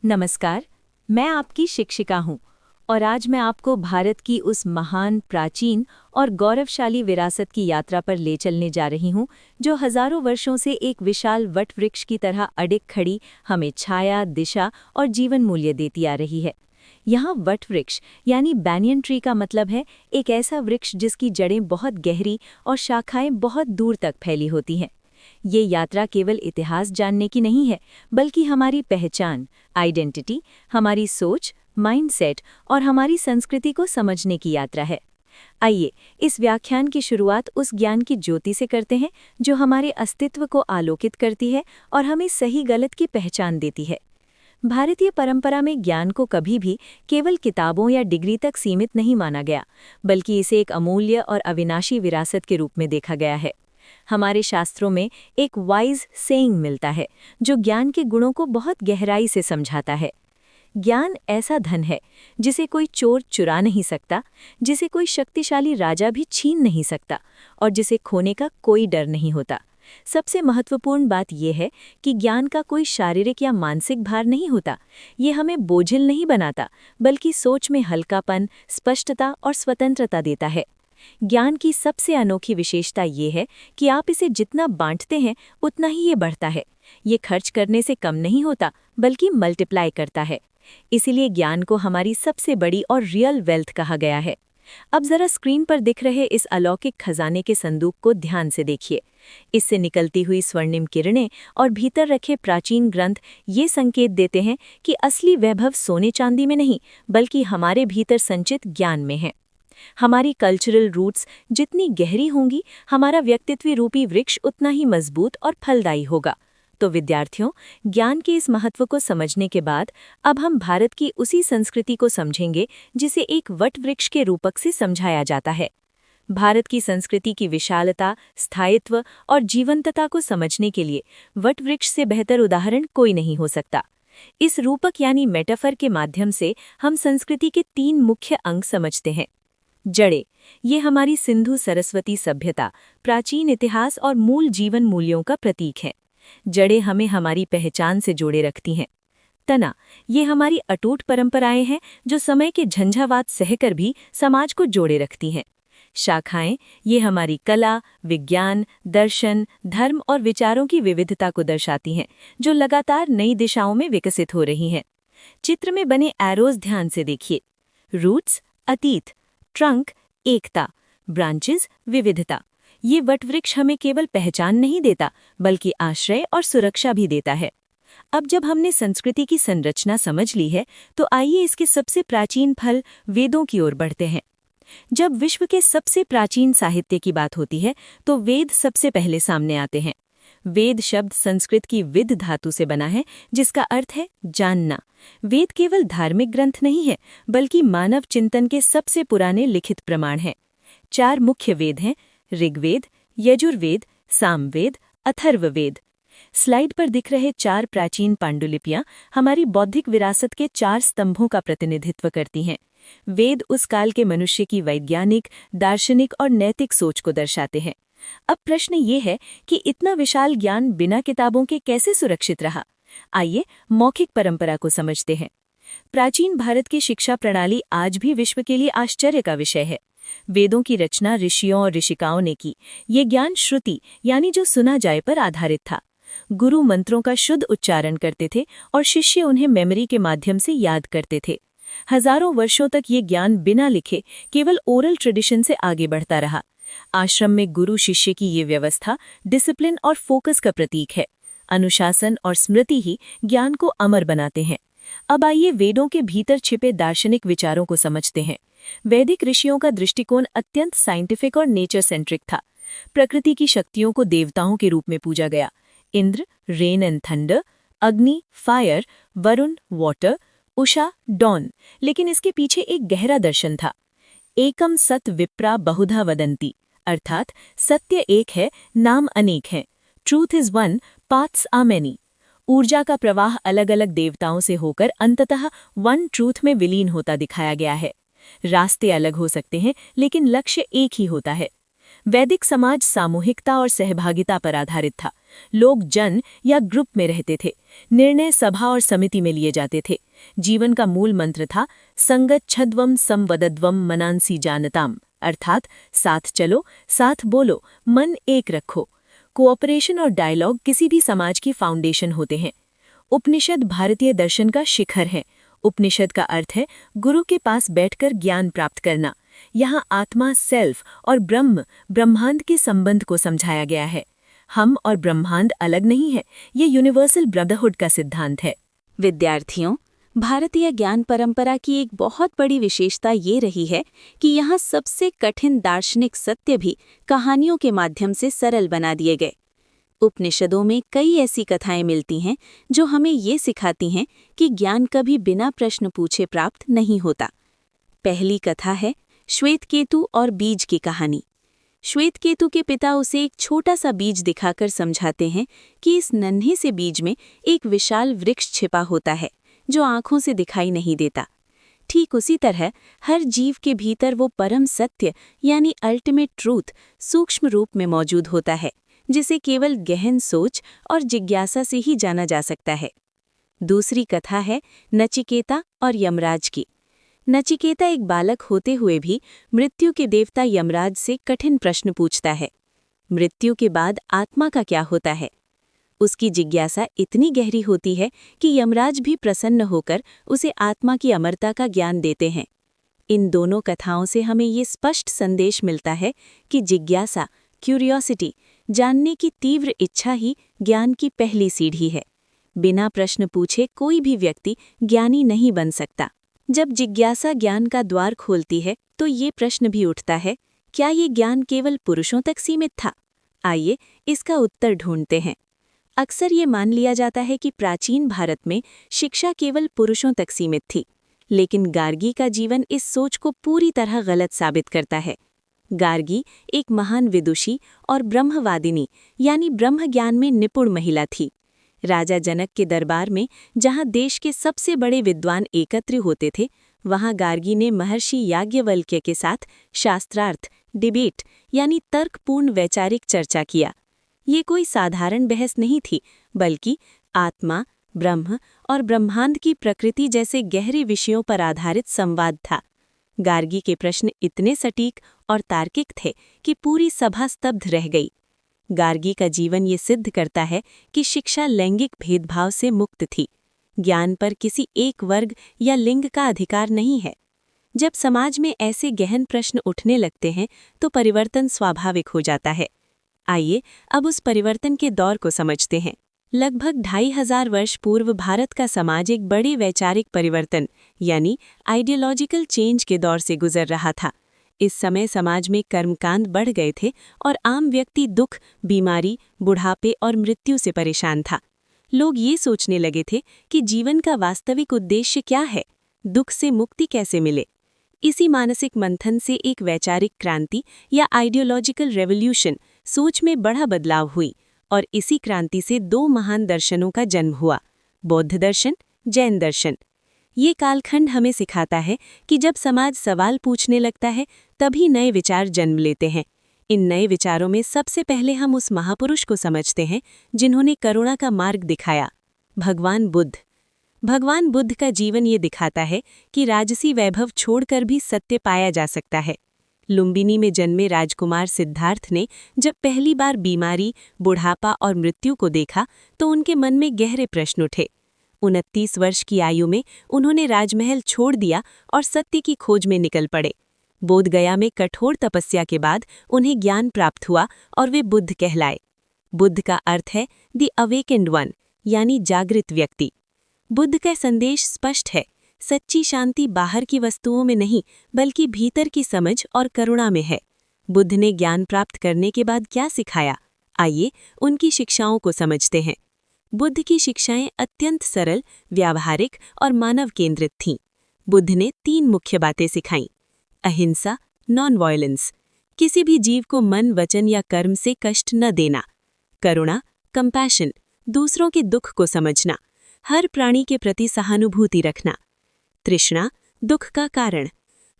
नमस्कार। मैं आपकी शिक्षिका हूँ और आज मैं आपको भारत की उस महान, प्राचीन और गौरवशाली विरासत की यात्रा पर ले चलने जा रही हूँ, जो हजारों वर्षों से एक विशाल वट वृक्ष की तरह अडिग खड़ी हमें छाया, दिशा और जीवन मूल्य देती आ रही है। यहाँ वट वृक्ष यानी बैनियन ट्री का मतलब है एक ऐसा वृक्ष जिसकी जड़ें बहुत गहरी और शाखाएं बहुत दूर तक फैली होती हैं। ये यात्रा केवल इतिहास जानने की नहीं है, बल्कि हमारी पहचान, आइडेंटिटी, हमारी सोच, माइंडसेट और हमारी संस्कृति को समझने की यात्रा है। आइए इस व्याख्यान की शुरुआत उस ज्ञान की ज्योति से करते हैं जो हमारे अस्तित्व को आलोकित करती है और हमें सही गलत की पहचान देती है। भारतीय परंपरा में ज्ञान को कभी भी केवल किताबों या डिग्री तक सीमित नहीं माना गया, बल्कि इसे एक अमूल्य और अविनाशी विरासत के रूप में देखा गया है। हमारे शास्त्रों में एक वाइज सेइंग मिलता है जो ज्ञान के गुणों को बहुत गहराई से समझाता है। ज्ञान ऐसा धन है जिसे कोई चोर चुरा नहीं सकता, जिसे कोई शक्तिशाली राजा भी छीन नहीं सकता और जिसे खोने का कोई डर नहीं होता। सबसे महत्वपूर्ण बात यह है कि ज्ञान का कोई शारीरिक या मानसिक भार नहीं होता। ये हमें बोझिल नहीं बनाता, बल्कि सोच में हल्कापन, स्पष्टता और स्वतंत्रता देता है। ज्ञान की सबसे अनोखी विशेषता ये है कि आप इसे जितना बांटते हैं उतना ही ये बढ़ता है। ये खर्च करने से कम नहीं होता, बल्कि मल्टीप्लाई करता है। इसीलिए ज्ञान को हमारी सबसे बड़ी और रियल वेल्थ कहा गया है। अब जरा स्क्रीन पर दिख रहे इस अलौकिक खजाने के संदूक को ध्यान से देखिए। इससे निकलती हुई स्वर्णिम किरणें और भीतर रखे प्राचीन ग्रंथ ये संकेत देते हैं कि असली वैभव सोने चांदी में नहीं, बल्कि हमारे भीतर संचित ज्ञान में है। हमारी कल्चरल रूट्स जितनी गहरी होंगी, हमारा व्यक्तित्व रूपी वृक्ष उतना ही मजबूत और फलदायी होगा। तो विद्यार्थियों, ज्ञान के इस महत्व को समझने के बाद अब हम भारत की उसी संस्कृति को समझेंगे जिसे एक वट वृक्ष के रूपक से समझाया जाता है। भारत की संस्कृति की विशालता, स्थायित्व और जीवंतता को समझने के लिए वट वृक्ष से बेहतर उदाहरण कोई नहीं हो सकता। इस रूपक यानी मेटाफर के माध्यम से हम संस्कृति के 3 मुख्य अंग समझते हैं। जड़ें, ये हमारी सिंधु सरस्वती सभ्यता, प्राचीन इतिहास और मूल जीवन मूल्यों का प्रतीक है। जड़ें हमें हमारी पहचान से जोड़े रखती हैं। तना, ये हमारी अटूट परंपराएं हैं जो समय के झंझावात सहकर भी समाज को जोड़े रखती हैं। शाखाएं, ये हमारी कला, विज्ञान, दर्शन, धर्म और विचारों की विविधता को दर्शाती हैं, जो लगातार नई दिशाओं में विकसित हो रही हैं। चित्र में बने एरोज ध्यान से देखिए। रूट्स, अतीत; ट्रंक, एकता; ब्रांचेस, विविधता। ये वटवृक्ष हमें केवल पहचान नहीं देता, बल्कि आश्रय और सुरक्षा भी देता है। अब जब हमने संस्कृति की संरचना समझ ली है, तो आइए इसके सबसे प्राचीन फल वेदों की ओर बढ़ते हैं। जब विश्व के सबसे प्राचीन साहित्य की बात होती है, तो वेद सबसे पहले सामने आते हैं। वेद शब्द संस्कृत की विद धातु से बना है, जिसका अर्थ है जानना। वेद केवल धार्मिक ग्रंथ नहीं है, बल्कि मानव चिंतन के सबसे पुराने लिखित प्रमाण हैं। 4 मुख्य वेद हैं: ऋग्वेद, यजुर्वेद, सामवेद, अथर्ववेद। स्लाइड पर दिख रहे 4 प्राचीन पांडुलिपियां हमारी बौद्धिक विरासत के 4 स्तंभों का प्रतिनिधित्व करती हैं। वेद उस काल के मनुष्य की वैज्ञानिक, दार्शनिक और नैतिक सोच को दर्शाते हैं। अब प्रश्न ये है कि इतना विशाल ज्ञान बिना किताबों के कैसे सुरक्षित रहा? आइए मौखिक परंपरा को समझते हैं। प्राचीन भारत की शिक्षा प्रणाली आज भी विश्व के लिए आश्चर्य का विषय है। वेदों की रचना ऋषियों और ऋषिकाओं ने की। ये ज्ञान श्रुति यानी जो सुना जाए पर आधारित था। गुरु मंत्रों का शुद्ध उच्चारण करते थे और शिष्य उन्हें मेमोरी के माध्यम से याद करते थे। हजारों वर्षों तक ये ज्ञान बिना लिखे केवल ओरल ट्रेडिशन से आगे बढ़ता रहा। आश्रम में गुरु शिष्य की ये व्यवस्था डिसिप्लिन और फोकस का प्रतीक है। अनुशासन और स्मृति ही ज्ञान को अमर बनाते हैं। अब आइए वेदों के भीतर छिपे दार्शनिक विचारों को समझते हैं। वैदिक ऋषियों का दृष्टिकोण अत्यंत साइंटिफिक और नेचर सेंट्रिक था। प्रकृति की शक्तियों को देवताओं के रूप में पूजा गया। इंद्र, रेन एंड थंडर; अग्नि, fire; Varun, water; Usha, don. लेकिन इसके पीछे एक गहरा दर्शन था। एकम सत विप्रा बहुधा वदंती, अर्थात सत्य एक है, नाम अनेक हैं। Truth is one, paths are many. ऊर्जा का प्रवाह अलग अलग देवताओं से होकर अंततः वन ट्रूथ में विलीन होता दिखाया गया है। रास्ते अलग हो सकते हैं, लेकिन लक्ष्य एक ही होता है। वैदिक समाज सामूहिकता और सहभागिता पर आधारित था। लोग जन या ग्रुप में रहते थे। निर्णय सभा और समिति में लिए जाते थे। जीवन का मूल मंत्र था संगच्छध्वम संवदध्वम मनांसी जानताम, अर्थात साथ चलो, साथ बोलो, मन एक रखो। कोऑपरेशन और डायलॉग किसी भी समाज की फाउंडेशन होते हैं। उपनिषद भारतीय दर्शन का शिखर है। उपनिषद का अर्थ है गुरु के पास बैठकर ज्ञान प्राप्त करना। यहाँ आत्मा, सेल्फ और ब्रह्म, ब्रह्मांड के संबंध को समझाया गया है। हम और ब्रह्मांड अलग नहीं है, ये यूनिवर्सल ब्रदरहुड का सिद्धांत है। विद्यार्थियों, भारतीय ज्ञान परंपरा की एक बहुत बड़ी विशेषता ये रही है कि यहाँ सबसे कठिन दार्शनिक सत्य भी कहानियों के माध्यम से सरल बना दिए गए। उपनिषदों में कई ऐसी कथाएं मिलती हैं जो हमें ये सिखाती हैं कि ज्ञान कभी बिना प्रश्न पूछे प्राप्त नहीं होता। पहली कथा है श्वेतकेतु और बीज की कहानी। श्वेतकेतु के पिता उसे एक छोटा सा बीज दिखाकर समझाते हैं कि इस नन्हे से बीज में एक विशाल वृक्ष छिपा होता है जो आंखों से दिखाई नहीं देता। ठीक उसी तरह हर जीव के भीतर वो परम सत्य यानी अल्टीमेट ट्रूथ सूक्ष्म रूप में मौजूद होता है, जिसे केवल गहन सोच और जिज्ञासा से ही जाना जा सकता है। दूसरी कथा है नचिकेता और यमराज की। नचिकेता एक बालक होते हुए भी मृत्यु के देवता यमराज से कठिन प्रश्न पूछता है। मृत्यु के बाद आत्मा का क्या होता है? उसकी जिज्ञासा इतनी गहरी होती है कि यमराज भी प्रसन्न होकर उसे आत्मा की अमरता का ज्ञान देते हैं। इन दोनों कथाओं से हमें ये स्पष्ट संदेश मिलता है कि जिज्ञासा, क्यूरियोसिटी, जानने की तीव्र इच्छा ही ज्ञान की पहली सीढ़ी है। बिना प्रश्न पूछे कोई भी व्यक्ति ज्ञानी नहीं बन सकता। जब जिज्ञासा ज्ञान का द्वार खोलती है तो ये प्रश्न भी उठता है, क्या ये ज्ञान केवल पुरुषों तक सीमित था? आइए इसका उत्तर ढूंढते हैं। अक्सर ये मान लिया जाता है कि प्राचीन भारत में शिक्षा केवल पुरुषों तक सीमित थी, लेकिन गार्गी का जीवन इस सोच को पूरी तरह गलत साबित करता है। गार्गी एक महान विदुषी और ब्रह्मवादिनी यानी ब्रह्म ज्ञान में निपुण महिला थी। राजा जनक के दरबार में जहाँ देश के सबसे बड़े विद्वान एकत्र होते थे, वहाँ गार्गी ने महर्षि याज्ञवल्क्य के साथ शास्त्रार्थ, डिबेट यानी तर्कपूर्ण वैचारिक चर्चा किया। ये कोई साधारण बहस नहीं थी, बल्कि आत्मा, ब्रह्म और ब्रह्मांड की प्रकृति जैसे गहरे विषयों पर आधारित संवाद था। गार्गी के प्रश्न इतने सटीक और तार्किक थे कि पूरी सभा स्तब्ध रह गई। गार्गी का जीवन ये सिद्ध करता है कि शिक्षा लैंगिक भेदभाव से मुक्त थी। ज्ञान पर किसी एक वर्ग या लिंग का अधिकार नहीं है। जब समाज में ऐसे गहन प्रश्न उठने लगते हैं तो परिवर्तन स्वाभाविक हो जाता है। आइए अब उस परिवर्तन के दौर को समझते हैं। लगभग 2500 वर्ष पूर्व भारत का समाज एक बड़े वैचारिक परिवर्तन यानी आइडियोलॉजिकल चेंज के दौर से गुजर रहा था। इस समय समाज में कर्मकांड बढ़ गए थे और आम व्यक्ति दुख, बीमारी, बुढ़ापे और मृत्यु से परेशान था। लोग ये सोचने लगे थे कि जीवन का वास्तविक उद्देश्य क्या है, दुख से मुक्ति कैसे मिले। इसी मानसिक मंथन से एक वैचारिक क्रांति या आइडियोलॉजिकल रेवोल्यूशन, सोच में बड़ा बदलाव हुई और इसी क्रांति से दो महान दर्शनों का जन्म हुआ, बौद्ध दर्शन, जैन दर्शन। ये कालखंड हमें सिखाता है कि जब समाज सवाल पूछने लगता है तभी नए विचार जन्म लेते हैं। इन नए विचारों में सबसे पहले हम उस महापुरुष को समझते हैं जिन्होंने करुणा का मार्ग दिखाया, भगवान बुद्ध। भगवान बुद्ध का जीवन ये दिखाता है कि राजसी वैभव छोड़कर भी सत्य पाया जा सकता है। लुम्बिनी में जन्मे राजकुमार सिद्धार्थ ने जब पहली बार बीमारी, बुढ़ापा और मृत्यु को देखा तो उनके मन में गहरे प्रश्न उठे। 29 वर्ष की आयु में उन्होंने राजमहल छोड़ दिया और सत्य की खोज में निकल पड़े। बोधगया में कठोर तपस्या के बाद उन्हें ज्ञान प्राप्त हुआ और वे बुद्ध कहलाए। बुद्ध का अर्थ है द अवेकेंड वन यानी जागृत व्यक्ति। बुद्ध का संदेश स्पष्ट है, सच्ची शांति बाहर की वस्तुओं में नहीं बल्कि भीतर की समझ और करुणा में है। बुद्ध ने ज्ञान प्राप्त करने के बाद क्या सिखाया? आइए उनकी शिक्षाओं को समझते हैं। बुद्ध की शिक्षाएं अत्यंत सरल, व्यावहारिक और मानव केंद्रित थीं। बुद्ध ने 3 मुख्य बातें सिखाईं। अहिंसा, नॉन वायलेंस, किसी भी जीव को मन, वचन या कर्म से कष्ट न देना। करुणा, कंपैशन, दूसरों के दुख को समझना, हर प्राणी के प्रति सहानुभूति रखना। तृष्णा, दुख का कारण।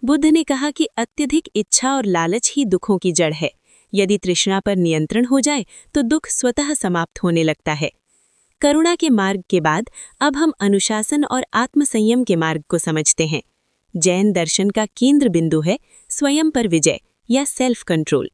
बुद्ध ने कहा कि अत्यधिक इच्छा और लालच ही दुखों की जड़ है। यदि तृष्णा पर नियंत्रण हो जाए तो दुख स्वतः समाप्त होने लगता है। करुणा के मार्ग के बाद अब हम अनुशासन और आत्मसंयम के मार्ग को समझते हैं। जैन दर्शन का केंद्र बिंदु है स्वयं पर विजय या सेल्फ कंट्रोल।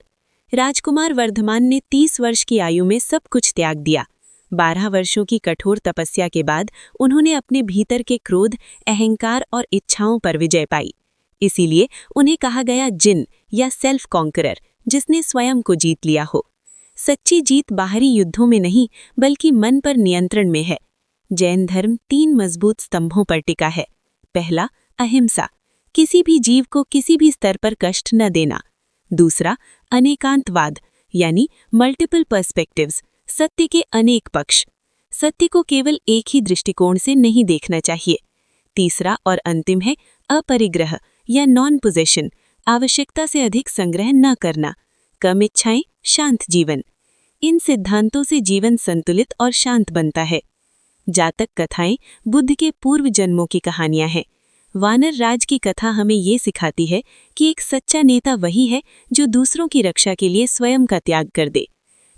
राजकुमार वर्धमान ने 30 वर्ष की आयु में सब कुछ त्याग दिया। 12 वर्षों की कठोर तपस्या के बाद उन्होंने अपने भीतर के क्रोध, अहंकार और इच्छाओं पर विजय पाई। इसीलिए उन्हें कहा गया जिन या सेल्फ कॉन्करर, जिसने स्वयं को जीत लिया हो। सच्ची जीत बाहरी युद्धों में नहीं बल्कि मन पर नियंत्रण में है। जैन धर्म 3 मजबूत स्तंभों पर टिका है। पहला, अहिंसा, किसी भी जीव को किसी भी स्तर पर कष्ट न देना। दूसरा, अनेकांतवाद यानी मल्टीपल पर्सपेक्टिव्स, सत्य के अनेक पक्ष, सत्य को केवल एक ही दृष्टिकोण से नहीं देखना चाहिए। तीसरा और अंतिम है अपरिग्रह या नॉन पोजेशन, आवश्यकता से अधिक संग्रह न करना, कम इच्छाएं, शांत जीवन। इन सिद्धांतों से जीवन संतुलित और शांत बनता है। जातक कथाएं बुद्ध के पूर्व जन्मों की कहानियां हैं। वानर राज की कथा हमें ये सिखाती है कि एक सच्चा नेता वही है जो दूसरों की रक्षा के लिए स्वयं का त्याग कर दे।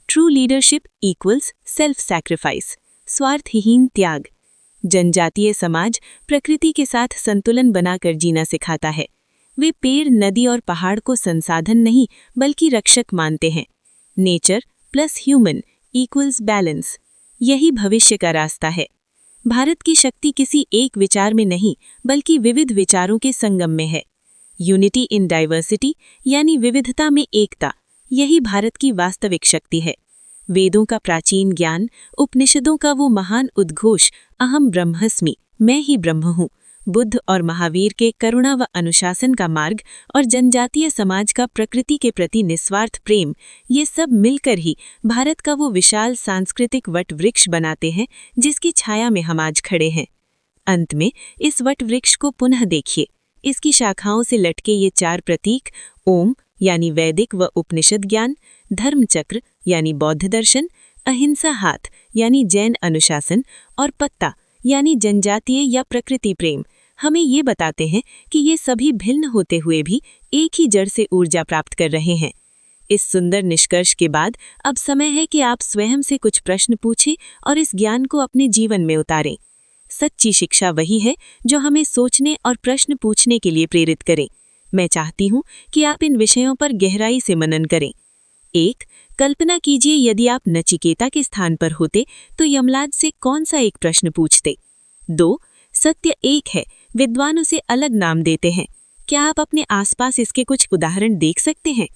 True leadership equals self sacrifice, स्वार्थहीन त्याग। जनजातीय समाज प्रकृति के साथ संतुलन बनाकर जीना सिखाता है। वे पेड़, नदी और पहाड़ को संसाधन नहीं बल्कि रक्षक मानते हैं। Nature plus human equals balance, यही भविष्य का रास्ता है। भारत की शक्ति किसी एक विचार में नहीं बल्कि विविध विचारों के संगम में है। यूनिटी इन डाइवर्सिटी यानी विविधता में एकता, यही भारत की वास्तविक शक्ति है। वेदों का प्राचीन ज्ञान, उपनिषदों का वो महान उद्घोष अहम ब्रह्मस्मि, मैं ही ब्रह्म हूँ, बुद्ध और महावीर के करुणा व अनुशासन का मार्ग और जनजातीय समाज का प्रकृति के प्रति निस्वार्थ प्रेम, ये सब मिलकर ही भारत का वो विशाल सांस्कृतिक वट वृक्ष बनाते हैं जिसकी छाया में हम आज खड़े हैं। अंत में इस वट वृक्ष को पुनः देखिए। इसकी शाखाओं से लटके ये 4 प्रतीक, ओम यानी वैदिक व उपनिषद ज्ञान, धर्मचक्र यानी बौद्ध दर्शन, अहिंसा हाथ यानी जैन अनुशासन और पत्ता यानी जनजातीय या प्रकृति प्रेम, हमें ये बताते हैं कि ये सभी भिन्न होते हुए भी एक ही जड़ से ऊर्जा प्राप्त कर रहे हैं। इस सुंदर निष्कर्ष के बाद अब समय है कि आप स्वयं से कुछ प्रश्न पूछें और इस ज्ञान को अपने जीवन में उतारें। सच्ची शिक्षा वही है जो हमें सोचने और प्रश्न पूछने के लिए प्रेरित करे। मैं चाहती हूँ कि आप इन विषयों पर गहराई से मनन करें। 1. कल्पना कीजिए यदि आप नचिकेता के स्थान पर होते तो यमराज से कौन सा एक प्रश्न पूछते। 2. सत्य एक है, विद्वान उसे अलग नाम देते हैं। क्या आप अपने आसपास इसके कुछ उदाहरण देख सकते हैं।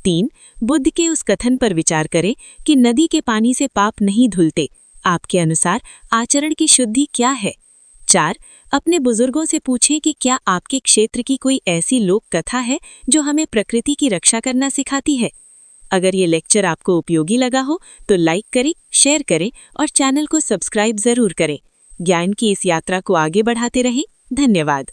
3. बुद्ध के उस कथन पर विचार करें कि नदी के पानी से पाप नहीं धुलते। आपके अनुसार आचरण की शुद्धि क्या है। 4. अपने बुजुर्गों से पूछें कि क्या आपके क्षेत्र की कोई ऐसी लोक कथा है जो हमें प्रकृति की रक्षा करना सिखाती है। अगर ये लेक्चर आपको उपयोगी लगा हो तो लाइक करें, शेयर करें और चैनल को सब्सक्राइब जरूर करें। ज्ञान की इस यात्रा को आगे बढ़ाते रहें। धन्यवाद।